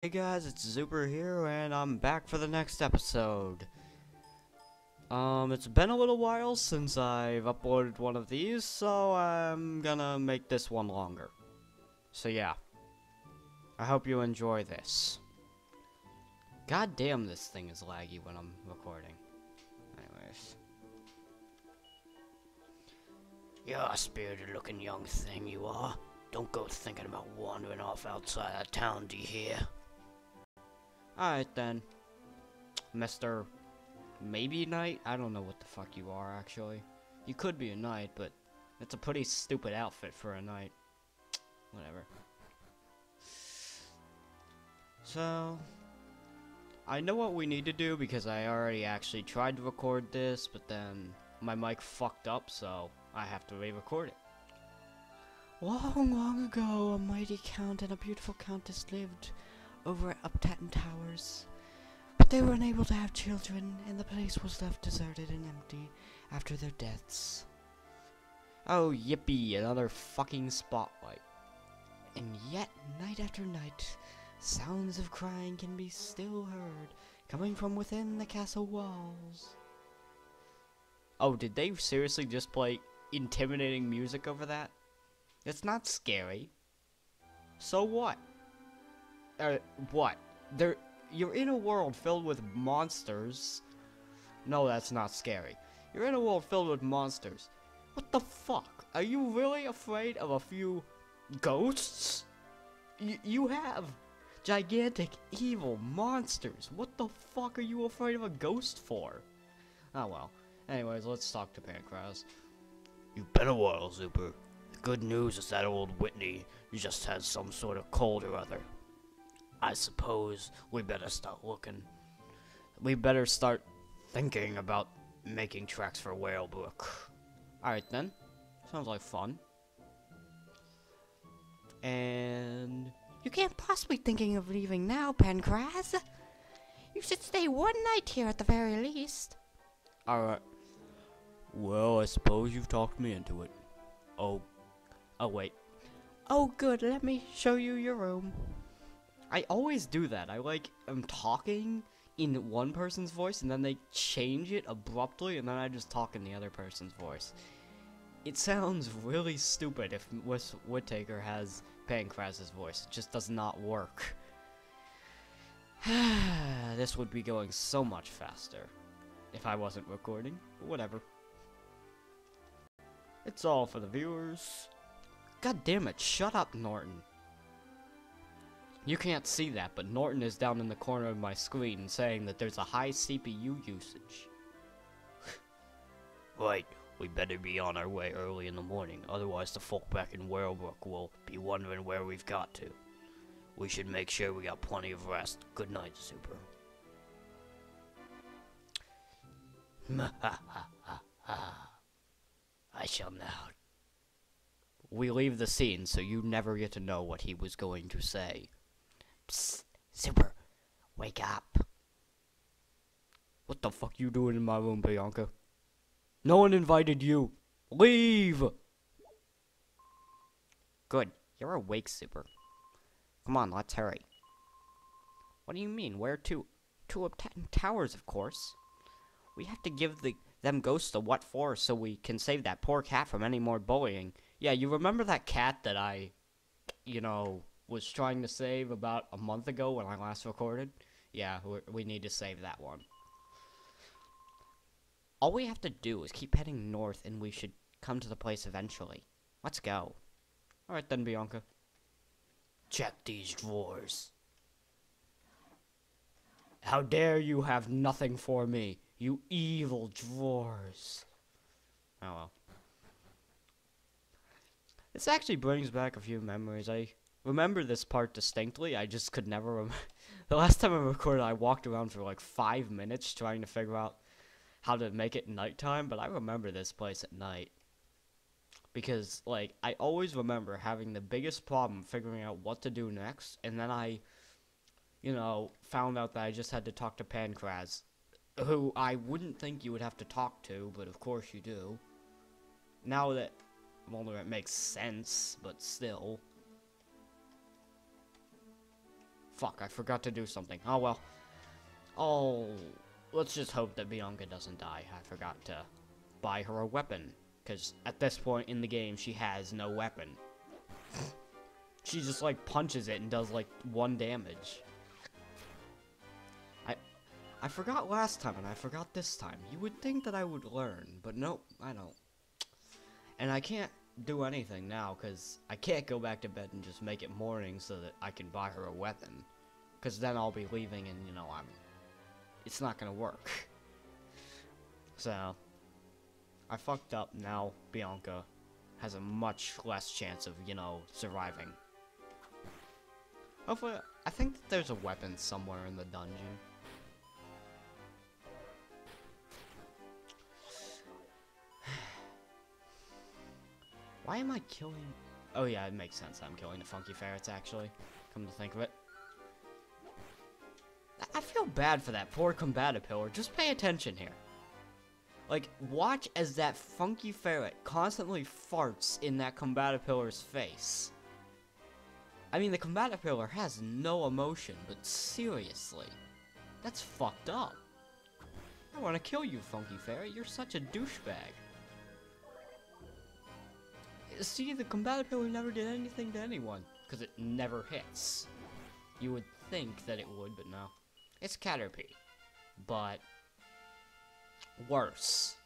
Hey guys, it's Zuper here, and I'm back for the next episode. It's been a little while since I've uploaded one of these, so I'm gonna make this one longer. So yeah, I hope you enjoy this. God damn, this thing is laggy when I'm recording. Anyways. You're a spirited looking young thing, you are. Don't go thinking about wandering off outside of town, do you hear? Alright then, Mr. Maybe Knight? I don't know what the fuck you are, actually. You could be a knight, but it's a pretty stupid outfit for a knight. Whatever. So, I know what we need to do because I already actually tried to record this, but then my mic fucked up, so I have to re-record it. Long, long ago, a mighty count and a beautiful countess lived over at Uptaten Towers, but they were unable to have children, and the place was left deserted and empty after their deaths. Oh, yippee, another fucking spotlight. And yet, night after night, sounds of crying can be still heard, coming from within the castle walls. Oh, did they seriously just play intimidating music over that? It's not scary. So what? What? You're in a world filled with monsters. No, that's not scary. You're in a world filled with monsters. What the fuck? Are you really afraid of a few ghosts? You have gigantic evil monsters. What the fuck are you afraid of a ghost for? Oh well. Anyways, let's talk to Pancras. You've been a while, Zuper. The good news is that old Whitney just has some sort of cold or other. I suppose we better start looking. We better start thinking about making tracks for Whalebrook. Alright then. Sounds like fun. And you can't possibly be thinking of leaving now, Pancras. You should stay one night here at the very least. Alright. Well, I suppose you've talked me into it. Oh wait. Oh good, let me show you your room. I always do that. I'm talking in one person's voice, and then they change it abruptly, and then I just talk in the other person's voice. It sounds really stupid if Whittaker has Pancras' voice. It just does not work. This would be going so much faster if I wasn't recording. Whatever. It's all for the viewers. God damn it, shut up, Norton. You can't see that, but Norton is down in the corner of my screen saying that there's a high CPU usage. Right, we better be on our way early in the morning, otherwise the folk back in Whalebrook will be wondering where we've got to. We should make sure we got plenty of rest. Good night, Super. I shall now. We leave the scene, so you never get to know what he was going to say. Psst, Super, wake up. What the fuck you doing in my room, Bianca? No one invited you. Leave! Good, you're awake, Super. Come on, let's hurry. What do you mean, where to? To Uptown Towers, of course. We have to give them ghosts a what for so we can save that poor cat from any more bullying. Yeah, you remember that cat that I, was trying to save about a month ago when I last recorded? Yeah, we need to save that one. All we have to do is keep heading north and we should come to the place eventually. Let's go. Alright then, Bianca. Check these drawers. How dare you have nothing for me, you evil drawers. Oh well. This actually brings back a few memories. I remember this part distinctly. I just could never remember. The last time I recorded, I walked around for like 5 minutes trying to figure out how to make it nighttime, but I remember this place at night. Because, I always remember having the biggest problem figuring out what to do next, and then I, found out that I just had to talk to Pancras, who I wouldn't think you would have to talk to, but of course you do. Now that, well, it makes sense, but still. Fuck, I forgot to do something. Oh, well. Oh, let's just hope that Bianca doesn't die. I forgot to buy her a weapon. Because at this point in the game, she has no weapon. She just, like, punches it and does, like, 1 damage. I forgot last time, and I forgot this time. You would think that I would learn, but nope, I don't. And I can't do anything now, because I can't go back to bed and just make it morning so that I can buy her a weapon. Because then I'll be leaving and, you know, it's not gonna work. So, I fucked up. Now Bianca has a much less chance of, you know, surviving. Hopefully, I think that there's a weapon somewhere in the dungeon. Why am I killing... Oh yeah, it makes sense. I'm killing the funky ferrets, actually. Come to think of it. I feel bad for that poor combatipillar. Just pay attention here. Like, watch as that funky ferret constantly farts in that combatipillar's face. I mean, the combatipillar has no emotion, but seriously. That's fucked up. I want to kill you, funky ferret. You're such a douchebag. See, the combatipillar never did anything to anyone, because it never hits. You would think that it would, but no. It's Caterpie, but worse.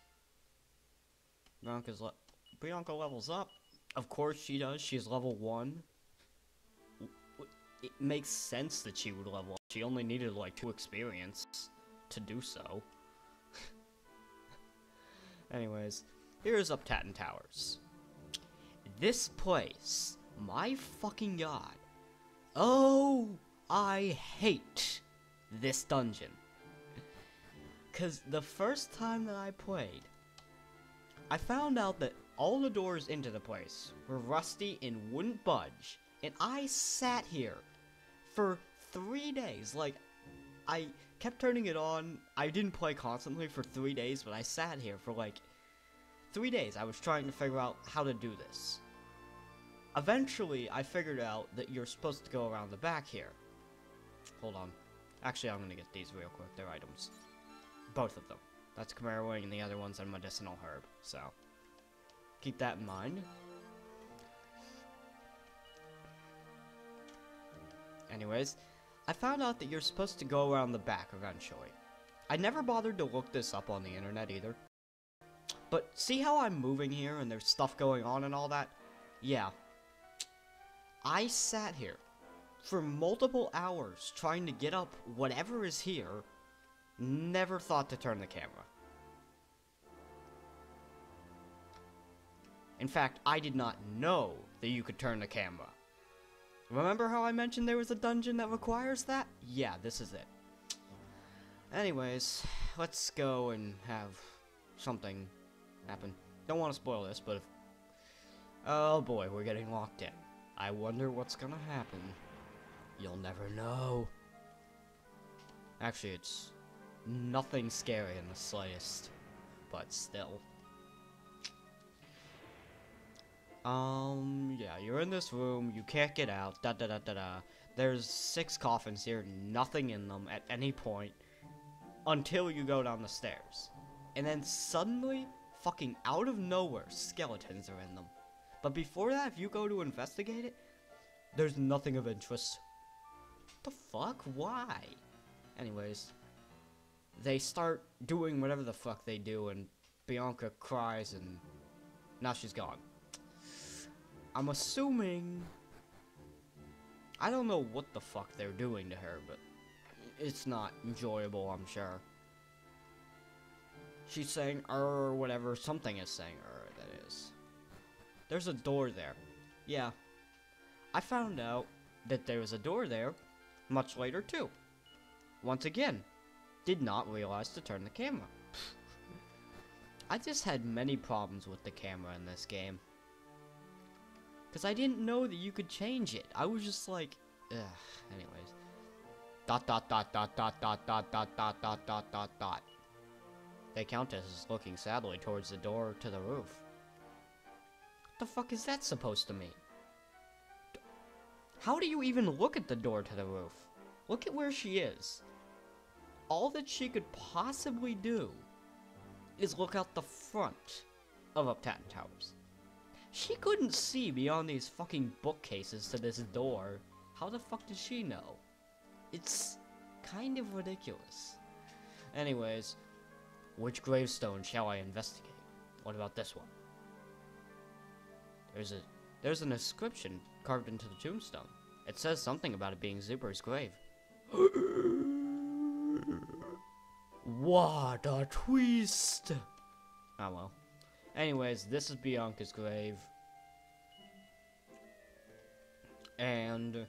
Bianca levels up. Of course she does. She's level 1. It makes sense that she would level up. She only needed like 2 experience to do so. Anyways, here's Uptaten Towers. This place, my fucking god. Oh, I hate this dungeon. Cause the first time that I played, I found out that all the doors into the place were rusty and wouldn't budge. And I sat here for 3 days. Like, I kept turning it on. I didn't play constantly for 3 days, but I sat here for like 3 days. I was trying to figure out how to do this. Eventually, I figured out that you're supposed to go around the back here. Hold on. Actually, I'm gonna get these real quick. They're items. Both of them. That's Chimera Wing, and the other one's a medicinal herb. So, keep that in mind. Anyways, I found out that you're supposed to go around the back eventually. I never bothered to look this up on the internet either. But see how I'm moving here and there's stuff going on and all that? Yeah. I sat here for multiple hours trying to get up whatever is here. Never thought to turn the camera. In fact, I did not know that you could turn the camera. Remember how I mentioned there was a dungeon that requires that? Yeah, this is it. Anyways, let's go and have something happen. Don't want to spoil this, but if... Oh boy, we're getting locked in. I wonder what's gonna happen. You'll never know. Actually, it's nothing scary in the slightest, but still. Yeah, you're in this room, you can't get out, There's 6 coffins here, nothing in them at any point, until you go down the stairs. And then suddenly, fucking out of nowhere, skeletons are in them. But before that, if you go to investigate it, there's nothing of interest. What the fuck? Why? Anyways, they start doing whatever the fuck they do, and Bianca cries, and now she's gone. I'm assuming... I don't know what the fuck they're doing to her, but it's not enjoyable, I'm sure. She's saying, whatever, something is saying, that is. There's a door there. Yeah. I found out that there was a door there much later, too. Once again, did not realize to turn the camera. I just had many problems with the camera in this game. Because I didn't know that you could change it. I was just like, ugh. Anyways. ... The Countess is looking sadly towards the door to the roof. What the fuck is that supposed to mean? How do you even look at the door to the roof? Look at where she is. All that she could possibly do is look out the front of Uptaten Towers. She couldn't see beyond these fucking bookcases to this door. How the fuck did she know? It's kind of ridiculous. Anyways, which gravestone shall I investigate? What about this one? There's an inscription carved into the tombstone. It says something about it being Zuper's grave. What a twist! Oh well. Anyways, this is Bianca's grave. And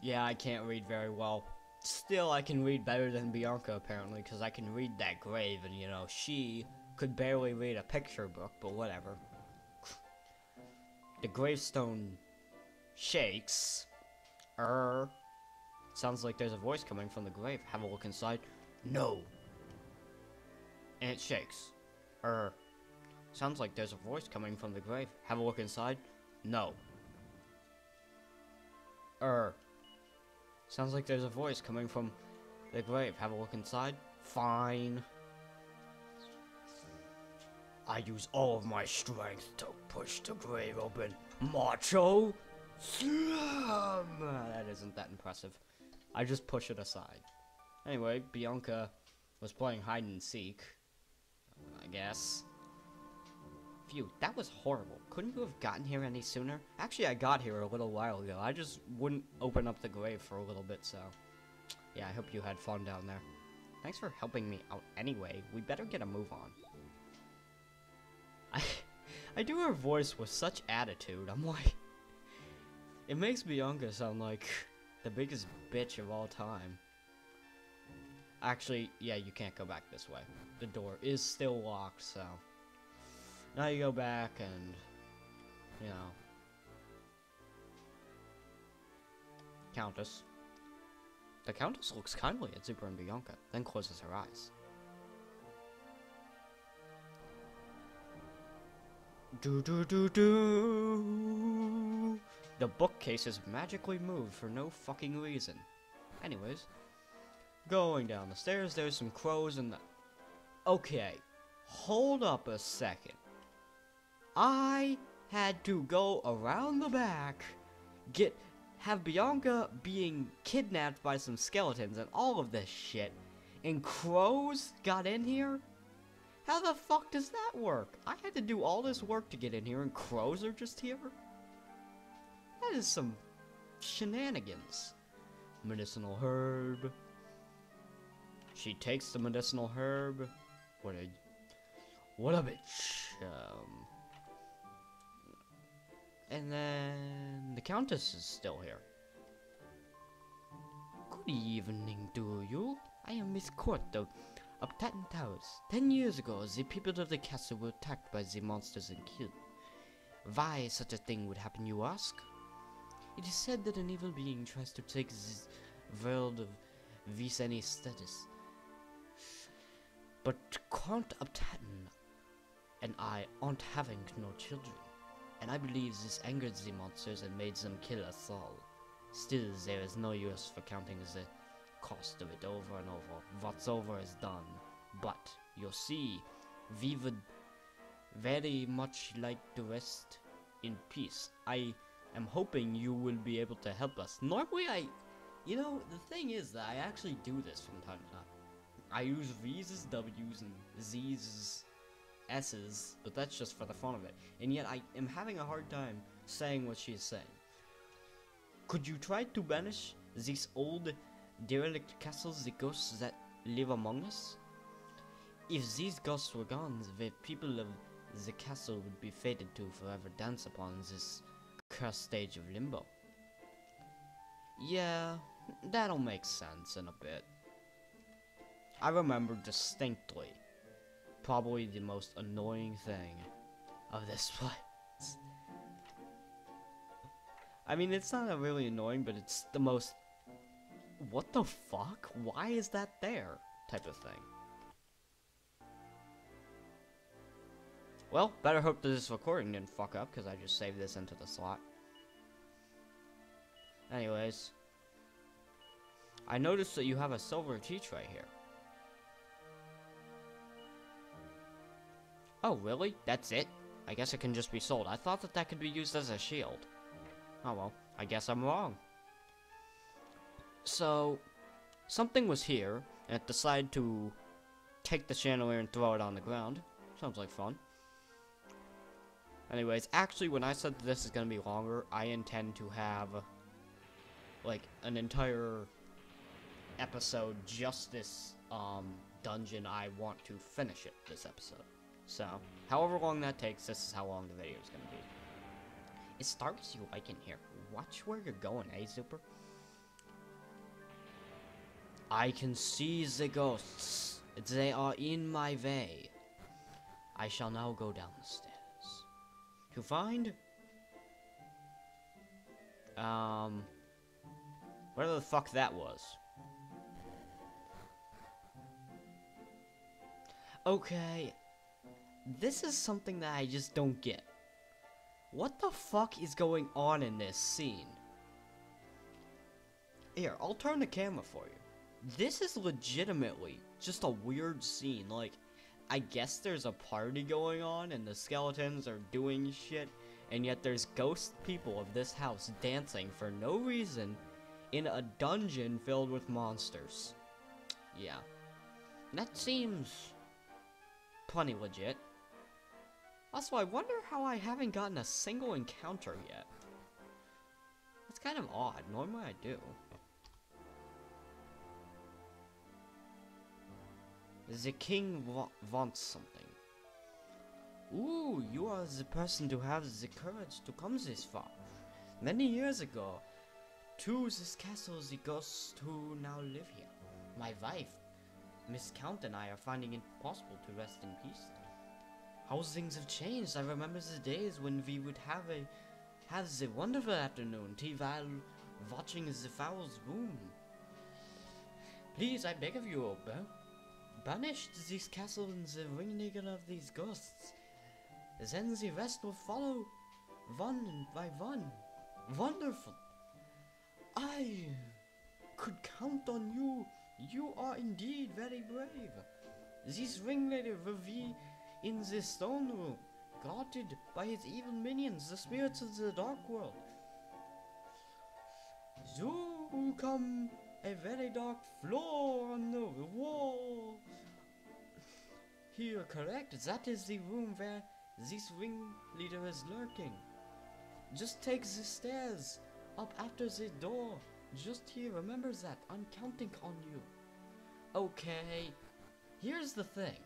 yeah, I can't read very well. Still, I can read better than Bianca, apparently, because I can read that grave, and, you know, she could barely read a picture book, but whatever. The gravestone shakes. Sounds like there's a voice coming from the grave. Have a look inside. No. And it shakes. Sounds like there's a voice coming from the grave. Have a look inside. No. Sounds like there's a voice coming from the grave. Have a look inside. Fine. I use all of my strength to push the grave open. Macho slam! That isn't that impressive. I just push it aside. Anyway, Bianca was playing hide and seek, I guess. Phew, that was horrible. Couldn't you have gotten here any sooner? Actually, I got here a little while ago. I just wouldn't open up the grave for a little bit, so... yeah, I hope you had fun down there. Thanks for helping me out anyway. We better get a move on. I do her voice with such attitude. I'm like... it makes Bianca sound like the biggest bitch of all time. Actually, yeah, you can't go back this way. The door is still locked, so... now you go back and... you know... Countess. The Countess looks kindly at Zuper and Bianca, then closes her eyes. Do. The bookcases magically moved for no fucking reason. Anyways, going down the stairs, there's some crows in the... okay, hold up a second. I had to go around the back, have Bianca being kidnapped by some skeletons and all of this shit, and crows got in here? How the fuck does that work? I had to do all this work to get in here and crows are just here? That is some shenanigans. Medicinal herb. She takes the medicinal herb. What a bitch. And then the Countess is still here. Good evening to you. I am Miss Court of Uptaten Towers. 10 years ago, the people of the castle were attacked by the monsters and killed. Why such a thing would happen, you ask? It is said that an evil being tries to take this world of any status. But Count Uptaten and I aren't having no children, and I believe this angered the monsters and made them kill us all. Still, there is no use for counting the cost of it over and over. What's over is done. But, you see, we would very much like to rest in peace. I am hoping you will be able to help us. Normally you know, the thing is that I actually do this from time to time. I use V's as W's and Z's as S's, but that's just for the fun of it. And yet I am having a hard time saying what she is saying. Could you try to banish these old derelict castles, the ghosts that live among us? If these ghosts were gone, the people of the castle would be fated to forever dance upon this cursed stage of limbo. Yeah, that'll make sense in a bit. I remember distinctly, probably the most annoying thing of this place. I mean, it's not really annoying, but it's the most... what the fuck? Why is that there? Type of thing. Well, better hope that this recording didn't fuck up, because I just saved this into the slot. Anyways. I noticed that you have a silver tea tray here. Oh, really? That's it? I guess it can just be sold. I thought that that could be used as a shield. Oh well, I guess I'm wrong. So, something was here, and it decided to take the chandelier and throw it on the ground. Sounds like fun. Anyways, actually, when I said that this is gonna be longer, I intend to have, like, an entire episode just this, dungeon. I want to finish it this episode. So, however long that takes, this is how long the video is gonna be. It's dark as you like in here. Watch where you're going, eh, Super? I can see the ghosts. They are in my way. I shall now go down the stairs. To find... whatever the fuck that was. Okay. This is something that I just don't get. What the fuck is going on in this scene? Here, I'll turn the camera for you. This is legitimately just a weird scene. Like, I guess there's a party going on and the skeletons are doing shit, and yet there's ghost people of this house dancing for no reason in a dungeon filled with monsters. Yeah. That seems plenty legit. Also, I wonder how I haven't gotten a single encounter yet. That's kind of odd. Normally I do. The king wants something. Ooh, you are the person to have the courage to come this far. Many years ago, to this castle the ghosts who now live here. My wife, Miss Count, and I are finding it impossible to rest in peace. How things have changed. I remember the days when we would have the wonderful afternoon tea while watching the fowls boom. Please, I beg of you, banish this castle and the ringleader of these ghosts. Then the rest will follow, one by one. Wonderful. I could count on you. You are indeed very brave. This ringleader will be in the stone room, guarded by his evil minions, the spirits of the dark world. You come a very dark floor on the wall. Here, correct. That is the room where this ringleader is lurking. Just take the stairs up after the door. Just here. Remember that. I'm counting on you. Okay. Here's the thing.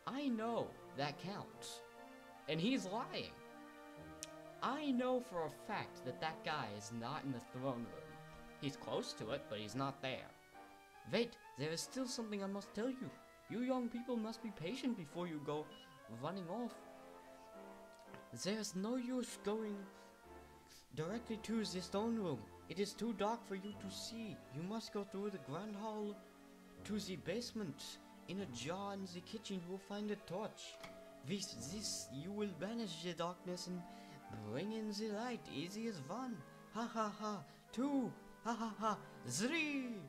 I know that counts. And he's lying. I know for a fact that that guy is not in the throne room. He's close to it, but he's not there. Wait, there is still something I must tell you. You young people must be patient before you go running off. There's no use going directly to the stone room. It is too dark for you to see. You must go through the grand hall to the basement. In a jar in the kitchen you will find a torch. With this you will banish the darkness and bring in the light. Easy as one. Ha ha ha. 2. Ha ha ha. 3.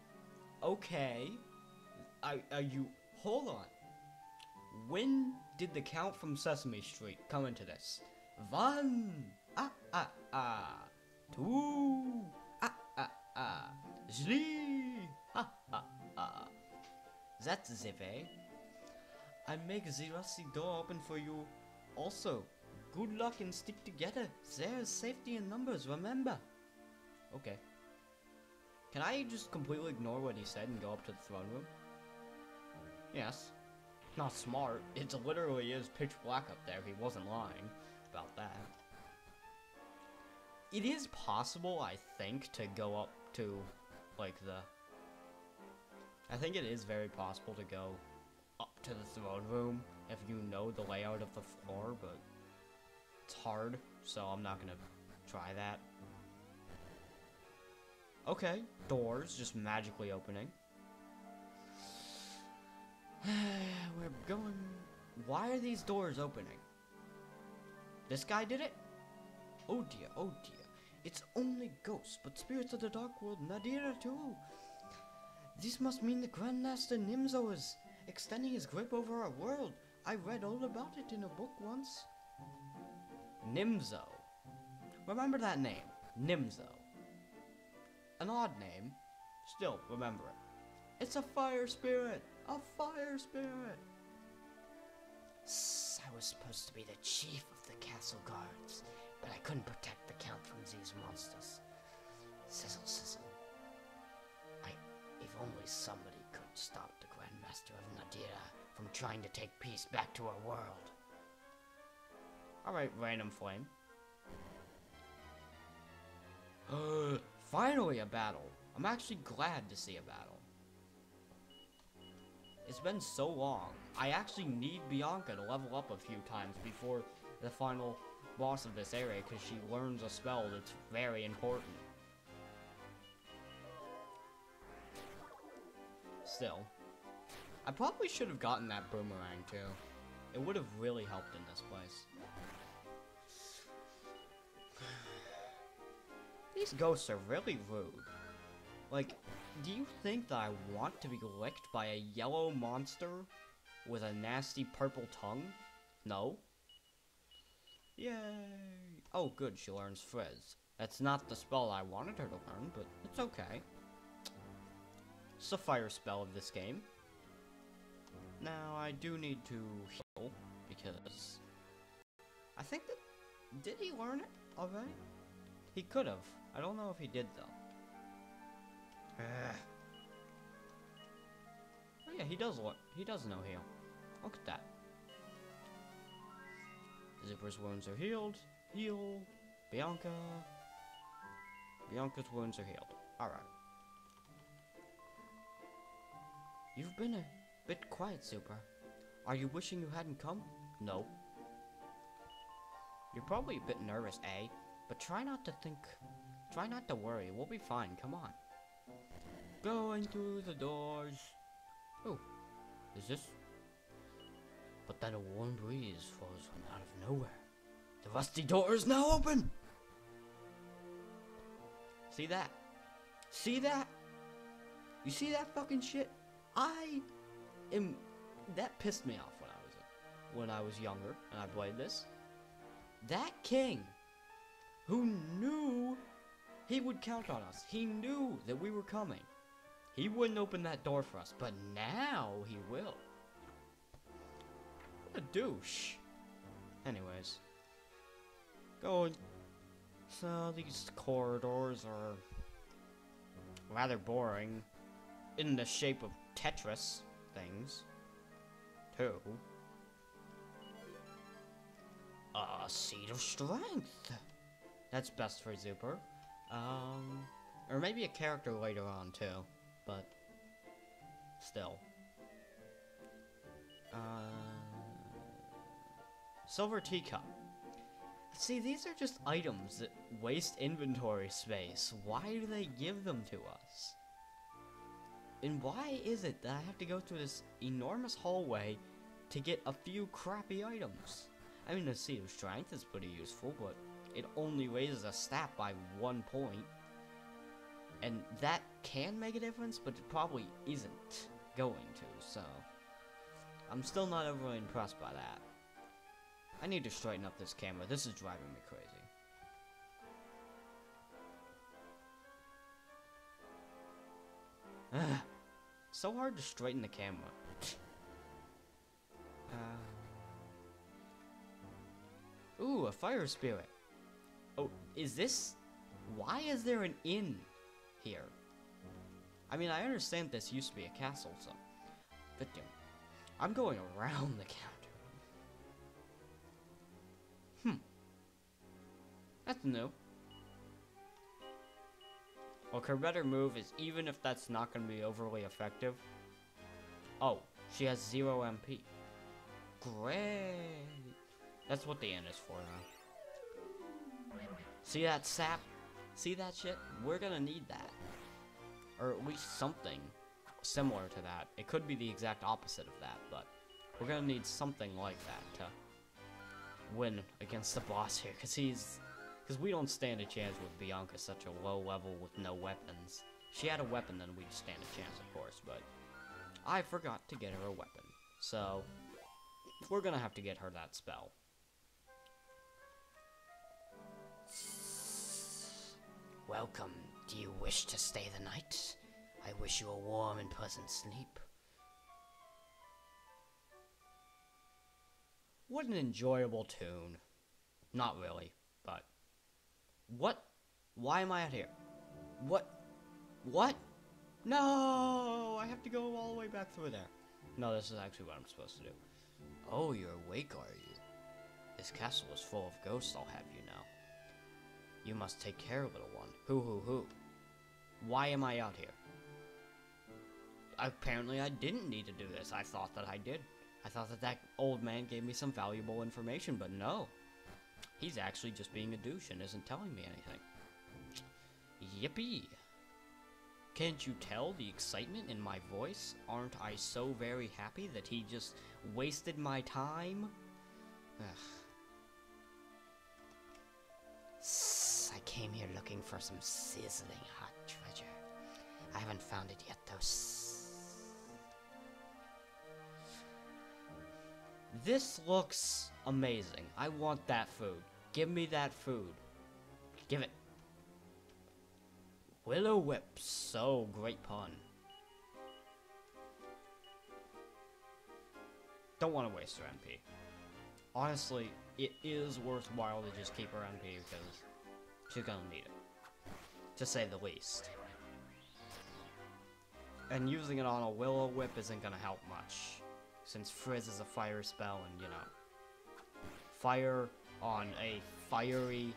Okay. Are you... Hold on. When did the Count from Sesame Street come into this? 1. 2. 3. Ha ha ha. That's the way. I make the rusty door open for you. Also, good luck and stick together. There is safety in numbers, remember. Okay. Can I just completely ignore what he said and go up to the throne room? Yes. Not smart. It literally is pitch black up there. He wasn't lying about that. It is possible, I think, to go up to, like, I think it is very possible to go up to the throne room if you know the layout of the floor, but it's hard, so I'm not gonna try that. Okay, doors just magically opening. We're going... Why are these doors opening? This guy did it? Oh dear, oh dear. It's only ghosts, but spirits of the dark world, Nadira too. This must mean the Grandmaster Nimzo is extending his grip over our world. I read all about it in a book once. Nimzo. Remember that name. Nimzo. An odd name. Still, remember it. It's a fire spirit! A fire spirit! I was supposed to be the chief of the castle guards, but I couldn't protect the count from these monsters. Sizzle, sizzle. If only somebody could stop the Grandmaster of Nadira from trying to take peace back to our world. Alright, random flame. Finally a battle. I'm actually glad to see a battle. It's been so long. I actually need Bianca to level up a few times before the final boss of this area, because she learns a spell that's very important. Still, I probably should have gotten that boomerang too. It would have really helped in this place. These ghosts are really rude. Like, do you think that I want to be licked by a yellow monster with a nasty purple tongue? No. Yay! Oh good, she learns Frizz. That's not the spell I wanted her to learn, but it's okay. It's the fire spell of this game. Now, I do need to heal, because I think that... Did he learn it already? He could have. I don't know if he did, though. Oh yeah, he does know heal. Look at that. Zipper's wounds are healed. Heal. Bianca. Bianca's wounds are healed. Alright. You've been a bit quiet, Super. Are you wishing you hadn't come? No. You're probably a bit nervous, eh? But try not to worry. We'll be fine. Come on. Going through the doors. Oh, is this? But then a warm breeze flows from out of nowhere. The rusty door is now open! See that? See that? You see that fucking shit? That pissed me off when I was younger and I played this. That king, who knew he would count on us. He knew that we were coming. He wouldn't open that door for us, but now he will. What a douche. Anyways. Going. So these corridors are rather boring. In the shape of Tetris things. Too. A seed of strength. That's best for Zuper. Or maybe a character later on too. But still. Silver teacup. See, these are just items that waste inventory space. Why do they give them to us? And why is it that I have to go through this enormous hallway to get a few crappy items? I mean, the Seed of Strength is pretty useful, but it only raises a stat by 1 point. And that can make a difference, but it probably isn't going to, so... I'm still not overly impressed by that. I need to straighten up this camera. This is driving me crazy. So hard to straighten the camera. Ooh, a fire spirit. Oh, is this... Why is there an inn here? I mean, I understand this used to be a castle, so... Victim. I'm going around the counter. That's new. Well, her better move is, even if that's not going to be overly effective... Oh, she has 0 MP. Great. That's what the inn is for now. See that sap? See that shit? We're gonna need that. Or at least something similar to that. It could be the exact opposite of that, but we're gonna need something like that to win against the boss here, because we don't stand a chance with Bianca, such a low level with no weapons. she had a weapon, then we'd stand a chance, of course, but I forgot to get her a weapon. So, we're gonna have to get her that spell. Welcome. Do you wish to stay the night? I wish you a warm and pleasant sleep. What an enjoyable tune. Not really, but... What? Why am I out here? What? What? No! I have to go all the way back through there. No, this is actually what I'm supposed to do. Oh, you're awake, are you? This castle is full of ghosts, I'll have you know. You must take care, little one. Hoo. Why am I out here? Apparently I didn't need to do this. I thought that I did. I thought that that old man gave me some valuable information, but no. He's actually just being a douche and isn't telling me anything. Yippee! Can't you tell the excitement in my voice? Aren't I so very happy that he just wasted my time? Ugh. I came here looking for some sizzling hot treasure. I haven't found it yet, though. This looks amazing. I want that food. Give me that food. Give it. Wil'o'whips. So, great pun. Don't want to waste her MP. Honestly, it is worthwhile to just keep her MP because she's gonna need it. To say the least. And using it on a wil'o'whip isn't gonna help much. Since Frizz is a fire spell and, you know, fire on a fiery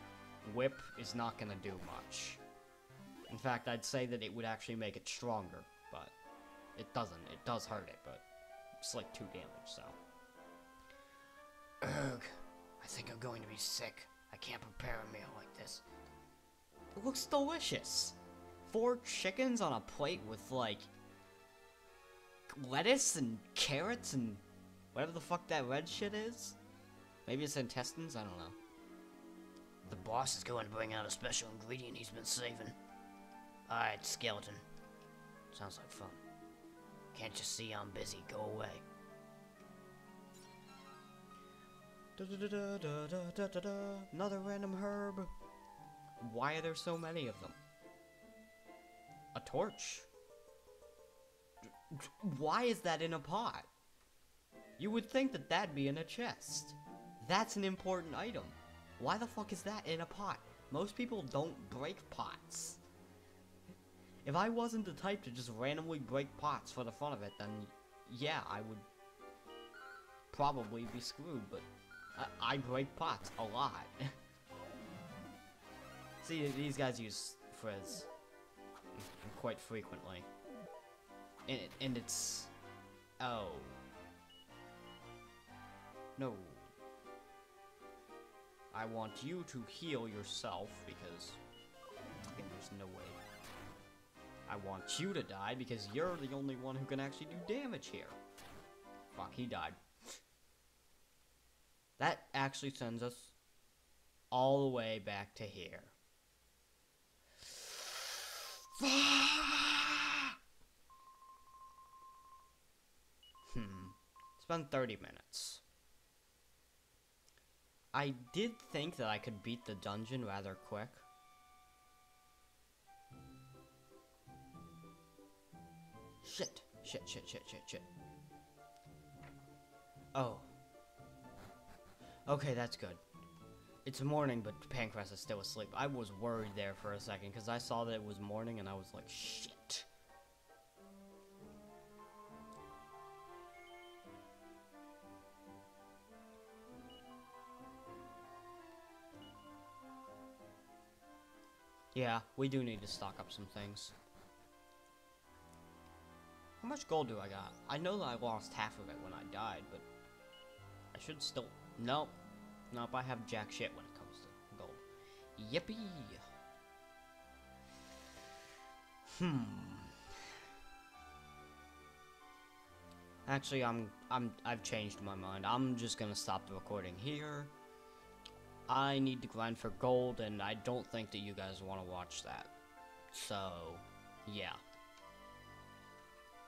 whip is not gonna do much. In fact, I'd say that it would actually make it stronger, but it doesn't. It does hurt it, but it's like 2 damage, so. Ugh, I think I'm going to be sick. I can't prepare a meal like this. It looks delicious. 4 chickens on a plate with, like, lettuce and carrots and whatever the fuck that red shit is. Maybe it's intestines, I don't know. The boss is going to bring out a special ingredient he's been saving. Alright, skeleton. Sounds like fun. Can't you see I'm busy? Go away. Another random herb. Why are there so many of them? A torch? Why is that in a pot? You would think that that'd be in a chest. That's an important item. Why the fuck is that in a pot? Most people don't break pots. If I wasn't the type to just randomly break pots for the fun of it, then yeah, I would probably be screwed, but I break pots a lot. See, these guys use Frizz quite frequently. And it's... Oh. No. I want you to heal yourself, because there's no way. I want you to die, because you're the only one who can actually do damage here. Fuck, he died. That actually sends us all the way back to here. It's been 30 minutes. I did think that I could beat the dungeon rather quick. Shit. Oh. Okay, that's good. It's morning, but Pancras is still asleep. I was worried there for a second, because I saw that it was morning, and I was like, shit. Yeah, we do need to stock up some things. How much gold do I got? I know that I lost half of it when I died, but I should still... Nope. Nope, I have jack shit when it comes to gold. Yippee! Actually, I've changed my mind. I'm just gonna stop the recording here. I need to grind for gold, and I don't think that you guys want to watch that. So, Yeah.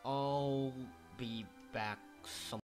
I'll be back some